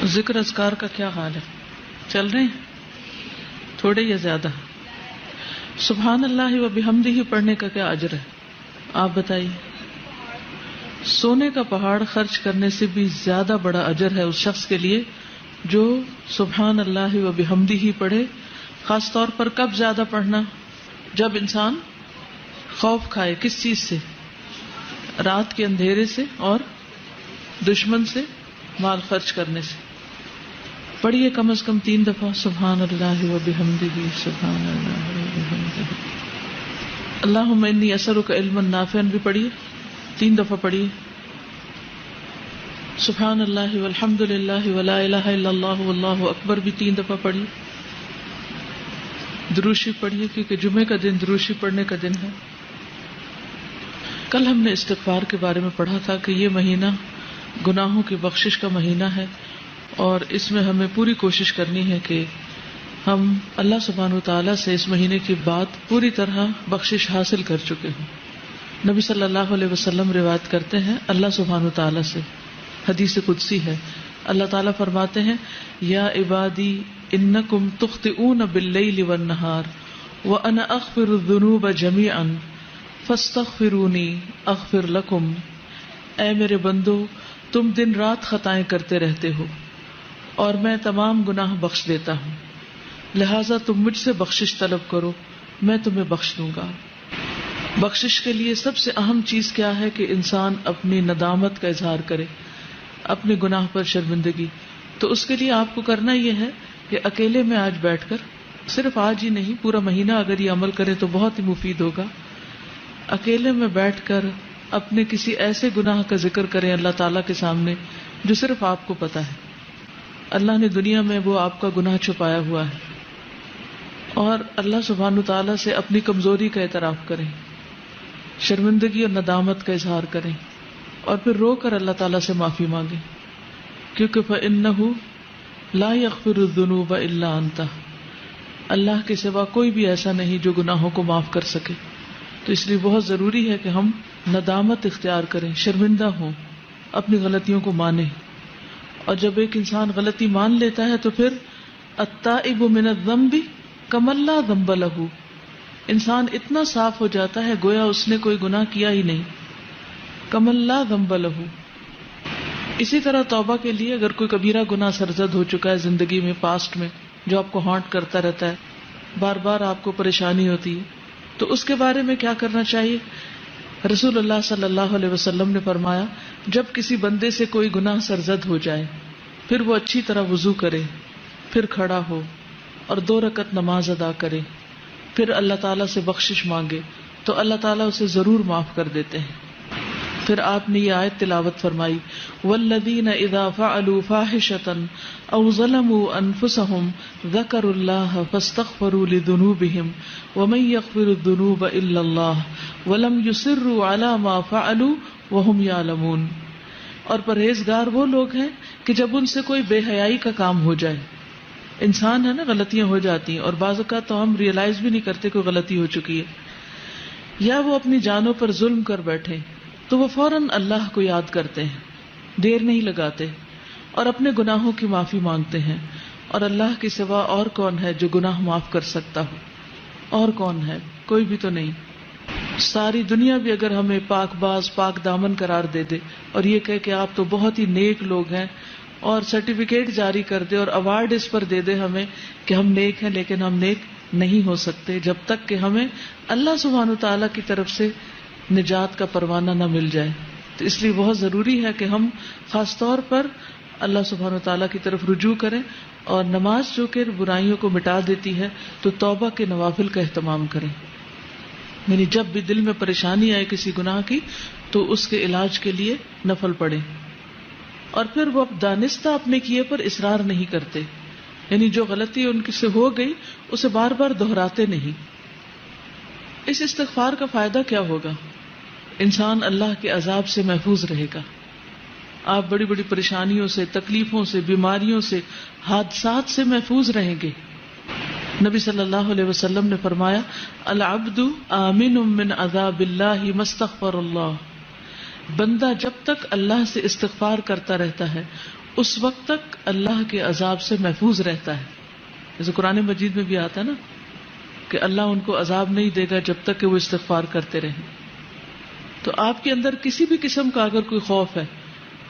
ذکر اذکار کا کیا حال ہے؟ چل رہے ہیں تھوڑے یا زیادہ؟ سبحان اللہ و بحمدہ پڑھنے کا کیا اجر ہے آپ بتائیے؟ سونے کا پہاڑ خرچ کرنے سے بھی زیادہ بڑا اجر ہے اس شخص کے لیے جو سبحان اللہ و بحمدہ پڑھے. خاص طور پر کب زیادہ پڑھنا؟ جب انسان خوف کھائے. کس چیز سے؟ رات کے اندھیرے سے اور دشمن سے مال خرچ کرنے سے. پڑھیے کم از کم 3 دفعہ سبحان اللہ و بحمدہ سبحان اللہ و بحمدہ. اللہم انی اسألک علما نافعا بھی پڑھیے 3 دفعہ پڑھیے. سبحان اللہ والحمد للہ ولا الہ الا اللہ واللہ اکبر بھی 3 دفعہ پڑھیے. دروشی پڑھیے کیونکہ جمعے کا دن دروشی پڑھنے کا دن ہے. کل ہم نے استغفار کے بارے میں پڑھا تھا کہ یہ مہینہ گناہوں کی بخشش کا مہینہ ہے اور اس میں ہمیں پوری کوشش کرنی ہے کہ ہم اللہ سبحانہ وتعالیٰ سے اس مہینے کی بات پوری طرح بخشش حاصل کر چکے ہوں. نبی صلی اللہ علیہ وسلم روایت کرتے ہیں اللہ سبحانہ وتعالیٰ سے، حدیث قدسی ہے، اللہ تعالیٰ فرماتے ہیں یا عبادی انکم تخطئون باللیل والنہار وانا اغفر الذنوب جمیعا فاستغفرونی اغفر لکم. اے میرے بندو تم دن رات خطائیں کرتے رہتے ہو اور میں تمام گناہ بخش دیتا ہوں، لہٰذا تم مجھ سے بخشش طلب کرو میں تمہیں بخش دوں گا. بخشش کے لیے سب سے اہم چیز کیا ہے کہ انسان اپنی ندامت کا اظہار کرے، اپنے گناہ پر شرمندگی. تو اس کے لیے آپ کو کرنا یہ ہے کہ اکیلے میں آج بیٹھ کر، صرف آج ہی نہیں پورا مہینہ اگر یہ عمل کرے تو بہت ہی مفید ہوگا. اکیلے میں بیٹھ کر اپنے کسی ایسے گناہ کا ذکر کریں اللہ تعالیٰ کے سامنے جو صرف آپ کو پتا ہے. اللہ نے دنیا میں وہ آپ کا گناہ چھپایا ہوا ہے، اور اللہ سبحانہ تعالیٰ سے اپنی کمزوری کا اعتراف کریں، شرمندگی اور ندامت کا اظہار کریں، اور پھر رو کر اللہ تعالیٰ سے معافی مانگیں، کیونکہ فَإِنَّهُ لَا يَغْفِرُ الذُّنُوبَ إِلَّا أَنْتَ. اللہ کے سوا کوئی بھی ایسا نہیں جو گناہوں کو معاف کر سکے. تو اس لیے بہت ضروری ہے کہ ہم ندامت اختیار کریں، شرمندہ ہوں، اپنی غلطیوں کو مانیں. اور جب ایک انسان غلطی مان لیتا ہے تو پھر التائب من الذنب کمن لا ذنب لہ، انسان اتنا صاف ہو جاتا ہے گویا اس نے کوئی گناہ کیا ہی نہیں. کمن لا ذنب لہ. اسی طرح توبہ کے لیے اگر کوئی کبیرہ گناہ سرزد ہو چکا ہے زندگی میں، پاسٹ میں، جو آپ کو ہانٹ کرتا رہتا ہے، بار بار آپ کو پریشانی ہوتی ہے، تو اس کے بارے میں کیا کرنا چاہیے؟ رسول اللہ صلی اللہ علیہ وسلم نے فرمایا جب کسی بندے سے کوئی گناہ سرزد ہو جائے پھر وہ اچھی طرح وضو کرے، پھر کھڑا ہو اور 2 رکعت نماز ادا کرے، پھر اللہ تعالیٰ سے بخشش مانگے تو اللہ تعالیٰ اسے ضرور معاف کر دیتے ہیں. پھر آپ نے یہ آیت تلاوت فرمائی والذین اذا فعلوا فاحشة او ظلموا انفسهم ذکروا اللہ فاستغفروا لذنوبهم ومن یغفر الذنوب الا اللہ ولم یصروا علی ما فعلوا وهم یعلمون. اور پرہیزگار وہ لوگ ہیں کہ جب ان سے کوئی بے حیائی کا کام ہو جائے، انسان ہے نا غلطیاں ہو جاتی ہیں اور بعض اوقات تو ہم ریئلائز بھی نہیں کرتے کوئی غلطی ہو چکی ہے، یا وہ اپنی جانوں پر ظلم کر بیٹھے تو وہ فوراً اللہ کو یاد کرتے ہیں، دیر نہیں لگاتے اور اپنے گناہوں کی معافی مانگتے ہیں. اور اللہ کے سوا اور کون ہے جو گناہ معاف کر سکتا ہو؟ اور کون ہے؟ کوئی بھی تو نہیں. ساری دنیا بھی اگر ہمیں پاک باز پاک دامن قرار دے دے اور یہ کہے کہ آپ تو بہت ہی نیک لوگ ہیں اور سرٹیفکیٹ جاری کر دے اور ایوارڈ اس پر دے دے ہمیں کہ ہم نیک ہیں، لیکن ہم نیک نہیں ہو سکتے جب تک کہ ہمیں اللہ سبحانہ تعالیٰ کی طرف سے نجات کا پروانہ نہ مل جائے. تو اس لیے بہت ضروری ہے کہ ہم خاص طور پر اللہ سبحانہ تعالیٰ کی طرف رجوع کریں، اور نماز جو کہ برائیوں کو مٹا دیتی ہے تو توبہ کے نوافل کا اہتمام کریں. یعنی جب بھی دل میں پریشانی آئے کسی گناہ کی تو اس کے علاج کے لیے نفل پڑھیں، اور پھر وہ دانستہ اپنے کیے پر اصرار نہیں کرتے، یعنی جو غلطی ان سے ہو گئی اسے بار بار دہراتے نہیں. اس استغفار کا فائدہ کیا ہوگا؟ انسان اللہ کے عذاب سے محفوظ رہے گا. آپ بڑی بڑی پریشانیوں سے، تکلیفوں سے، بیماریوں سے، حادثات سے محفوظ رہیں گے. نبی صلی اللہ علیہ وسلم نے فرمایا العبد آمن من عذاب اللہ ما استغفر اللہ. بندہ جب تک اللہ سے استغفار کرتا رہتا ہے اس وقت تک اللہ کے عذاب سے محفوظ رہتا ہے. جیسے قرآن مجید میں بھی آتا ہے نا کہ اللہ ان کو عذاب نہیں دے گا جب تک کہ وہ استغفار کرتے رہیں. تو آپ کے اندر کسی بھی قسم کا اگر کوئی خوف ہے،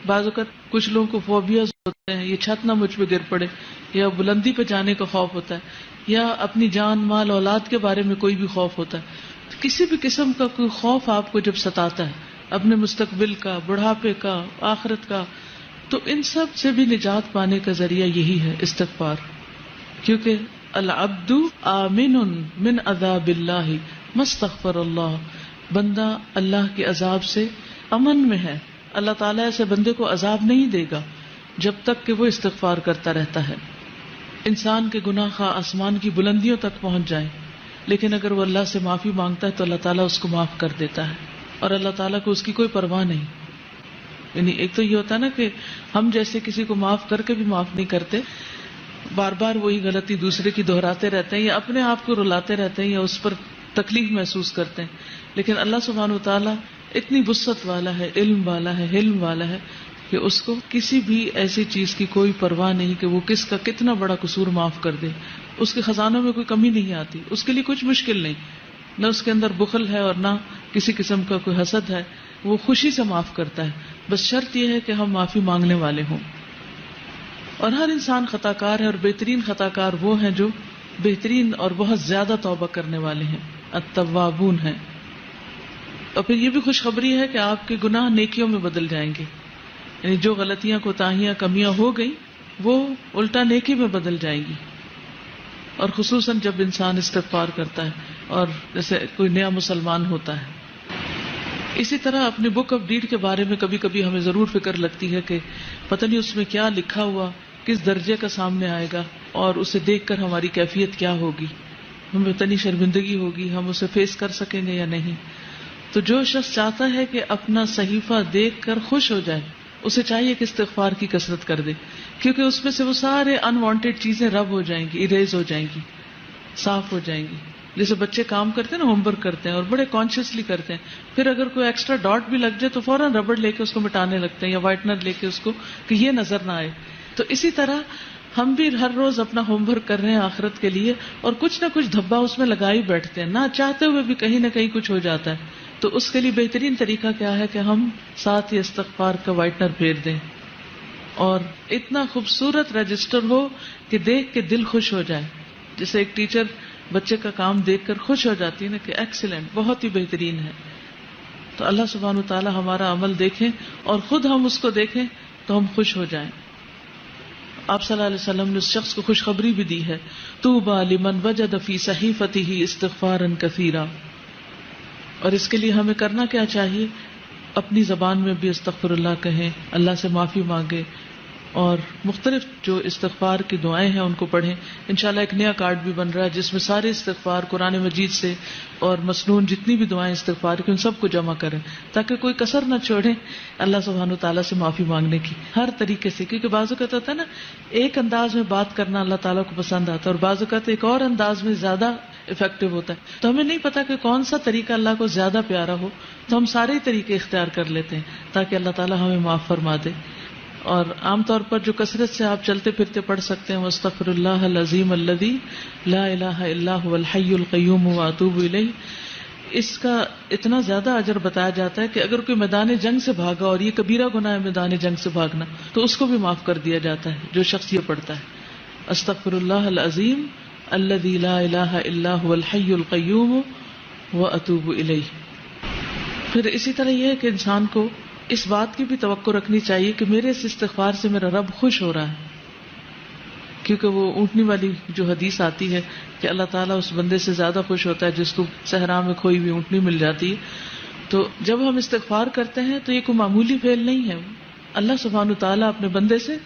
بعض اوقات کچھ لوگوں کو فوبیاز ہوتے ہیں، یہ چھت نہ مجھ پہ گر پڑے، یا بلندی پہ جانے کا خوف ہوتا ہے، یا اپنی جان مال اولاد کے بارے میں کوئی بھی خوف ہوتا ہے. تو کسی بھی قسم کا کوئی خوف آپ کو جب ستاتا ہے، اپنے مستقبل کا، بڑھاپے کا، آخرت کا، تو ان سب سے بھی نجات پانے کا ذریعہ یہی ہے استغفار. کیونکہ العبد آمن من عذاب اللہ ما استغفر اللہ، بندہ اللہ کے عذاب سے امن میں ہے. اللہ تعالیٰ ایسے بندے کو عذاب نہیں دے گا جب تک کہ وہ استغفار کرتا رہتا ہے. انسان کے گناہ خواہ آسمان کی بلندیوں تک پہنچ جائیں، لیکن اگر وہ اللہ سے معافی مانگتا ہے تو اللہ تعالیٰ اس کو معاف کر دیتا ہے، اور اللہ تعالیٰ کو اس کی کوئی پرواہ نہیں. یعنی ایک تو یہ ہوتا ہے نا کہ ہم جیسے کسی کو معاف کر کے بھی معاف نہیں کرتے، بار بار وہی غلطی دوسرے کی دہراتے رہتے ہیں، یا اپنے آپ کو رلاتے رہتے ہیں، یا اس پر تکلیف محسوس کرتے ہیں. لیکن اللہ سبحانہ وتعالیٰ اتنی وسعت والا ہے، علم والا ہے، حلم والا ہے کہ اس کو کسی بھی ایسی چیز کی کوئی پرواہ نہیں کہ وہ کس کا کتنا بڑا قصور معاف کر دے. اس کے خزانوں میں کوئی کمی نہیں آتی، اس کے لیے کچھ مشکل نہیں، نہ اس کے اندر بخل ہے اور نہ کسی قسم کا کوئی حسد ہے. وہ خوشی سے معاف کرتا ہے، بس شرط یہ ہے کہ ہم معافی مانگنے والے ہوں. اور ہر انسان خطا کار ہے، اور بہترین خطا کار وہ ہیں جو بہترین اور بہت زیادہ توبہ کرنے والے ہیں، التوابون ہیں. اور پھر یہ بھی خوشخبری ہے کہ آپ کے گناہ نیکیوں میں بدل جائیں گے. یعنی جو غلطیاں، کوتاہیاں، کمیاں ہو گئی وہ الٹا نیکی میں بدل جائیں گی. اور خصوصاً جب انسان استغفار کرتا ہے اور جیسے کوئی نیا مسلمان ہوتا ہے. اسی طرح اپنی بک آف ڈیڈ کے بارے میں کبھی کبھی ہمیں ضرور فکر لگتی ہے کہ پتہ نہیں اس میں کیا لکھا ہوا کس درجے کا سامنے آئے گا، اور اسے دیکھ کر ہماری کیفیت کیا ہوگی، ہمیں اتنی شرمندگی ہوگی، ہم اسے فیس کر سکیں گے یا نہیں. تو جو شخص چاہتا ہے کہ اپنا صحیفہ دیکھ کر خوش ہو جائے، اسے چاہیے کہ استغفار کی کثرت کر دے، کیونکہ اس میں سے وہ سارے انوانٹیڈ چیزیں رب ہو جائیں گی، اریز ہو جائیں گی، صاف ہو جائیں گی. جیسے بچے کام کرتے ہیں نا، ہوم ورک کرتے ہیں اور بڑے کانشیسلی کرتے ہیں، پھر اگر کوئی ایکسٹرا ڈاٹ بھی لگ جائے تو فوراً ربڑ لے کے اس کو مٹانے لگتے ہیں، یا وائٹنر لے کے اس کو، کہ یہ نظر نہ آئے. تو اسی طرح ہم بھی ہر روز اپنا ہوم ورک کر رہے ہیں آخرت کے لیے، اور کچھ نہ کچھ دھبا اس میں لگا ہی بیٹھتے ہیں، نہ چاہتے ہوئے بھی کہیں نہ کہیں کچھ ہو جاتا ہے. تو اس کے لیے بہترین طریقہ کیا ہے کہ ہم ساتھ ہی استغفار کا وائٹنر پھیر دیں، اور اتنا خوبصورت رجسٹر ہو کہ دیکھ کے دل خوش ہو جائے. جیسے ایک ٹیچر بچے کا کام دیکھ کر خوش ہو جاتی ہے نا کہ ایکسیلنٹ، بہت ہی بہترین ہے. تو اللہ سبحانہ وتعالی ہمارا عمل دیکھیں اور خود ہم اس کو دیکھیں تو ہم خوش ہو جائیں. آپ صلی اللہ علیہ وسلم نے اس شخص کو خوشخبری بھی دی ہے، طوبی لمن وجد فی صحیفته استغفارا کثیرا. اور اس کے لیے ہمیں کرنا کیا چاہیے؟ اپنی زبان میں بھی استغفر اللہ کہیں، اللہ سے معافی مانگے، اور مختلف جو استغفار کی دعائیں ہیں ان کو پڑھیں. انشاءاللہ ایک نیا کارڈ بھی بن رہا ہے جس میں سارے استغفار قرآن مجید سے اور مسنون جتنی بھی دعائیں استغفار کی ان سب کو جمع کریں، تاکہ کوئی کسر نہ چھوڑیں اللہ سبحانہ وتعالیٰ سے معافی مانگنے کی ہر طریقے سے. کیونکہ بعض اوقات ہوتا ہے نا، ایک انداز میں بات کرنا اللہ تعالیٰ کو پسند آتا ہے، اور بعض اوقات ایک اور انداز میں زیادہ افیکٹو ہوتا ہے. تو ہمیں نہیں پتا کہ کون سا طریقہ اللہ کو زیادہ پیارا ہو، تو ہم سارے طریقے اختیار کر لیتے ہیں تاکہ اللہ تعالیٰ ہمیں معاف فرما دے. اور عام طور پر جو کثرت سے آپ چلتے پھرتے پڑھ سکتے ہیں، واستغفر اللہ العظیم الذی لا الہ الا هو الحی القیوم واتوب الیہ، اس کا اتنا زیادہ اجر بتایا جاتا ہے کہ اگر کوئی میدان جنگ سے بھاگا، اور یہ کبیرہ گناہ ہے میدان جنگ سے بھاگنا، تو اس کو بھی معاف کر دیا جاتا ہے جو شخص یہ پڑھتا ہے، استغفر اللہ العظیم الذی لا الہ الا هو الحی القیوم واتوب الیہ. پھر اسی طرح یہ ہے کہ انسان کو اس بات کی بھی توقع رکھنی چاہیے کہ میرے اس استغفار سے میرا رب خوش ہو رہا ہے. کیونکہ وہ اونٹنی والی جو حدیث آتی ہے کہ اللہ تعالیٰ اس بندے سے زیادہ خوش ہوتا ہے جس کو صحرا میں کھوئی ہوئی اونٹنی مل جاتی ہے. تو جب ہم استغفار کرتے ہیں تو یہ کوئی معمولی فعل نہیں ہے، اللہ سبحانہ تعالیٰ اپنے بندے سے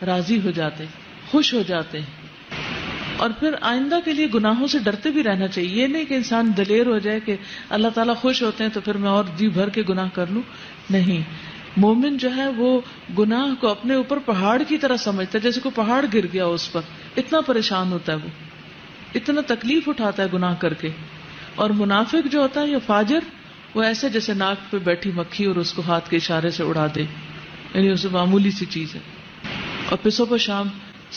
راضی ہو جاتے ہیں، خوش ہو جاتے ہیں. اور پھر آئندہ کے لیے گناہوں سے ڈرتے بھی رہنا چاہیے. یہ نہیں کہ انسان دلیر ہو جائے کہ اللہ تعالیٰ خوش ہوتے ہیں تو پھر میں اور جی بھر کے گناہ کر لوں. نہیں، مومن جو ہے وہ گناہ کو اپنے اوپر پہاڑ کی طرح سمجھتا ہے، جیسے کوئی پہاڑ گر گیا اس پر، اتنا پریشان ہوتا ہے، وہ اتنا تکلیف اٹھاتا ہے گناہ کر کے. اور منافق جو ہوتا ہے یا فاجر، وہ ایسے جیسے ناک پہ بیٹھی مکھی اور اس کو ہاتھ کے اشارے سے اڑا دے، یعنی اسے معمولی سی چیز ہے. اور پھر صبح شام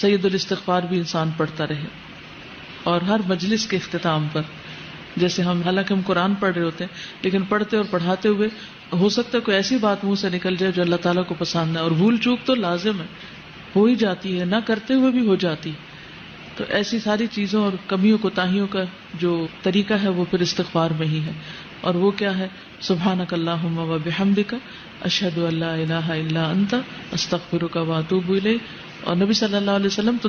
سید الاستغفار بھی انسان پڑھتا رہے. اور ہر مجلس کے اختتام پر، جیسے ہم حالانکہ ہم قرآن پڑھ رہے ہوتے ہیں لیکن پڑھتے اور پڑھاتے ہوئے ہو سکتا ہے کوئی ایسی بات منہ سے نکل جائے جو اللہ تعالیٰ کو پسند ہے، اور بھول چوک تو لازم ہے، ہو ہی جاتی ہے، نہ کرتے ہوئے بھی ہو جاتی. تو ایسی ساری چیزوں اور کمیوں کوتاہیوں کا جو طریقہ ہے وہ پھر استغفار میں ہی ہے. اور وہ کیا ہے؟ سبحانک اللہم و بحمدک اشہد ان لا الہ الا انت استغفرک و اتوب الیک. اور نبی صلی اللہ علیہ وسلم تو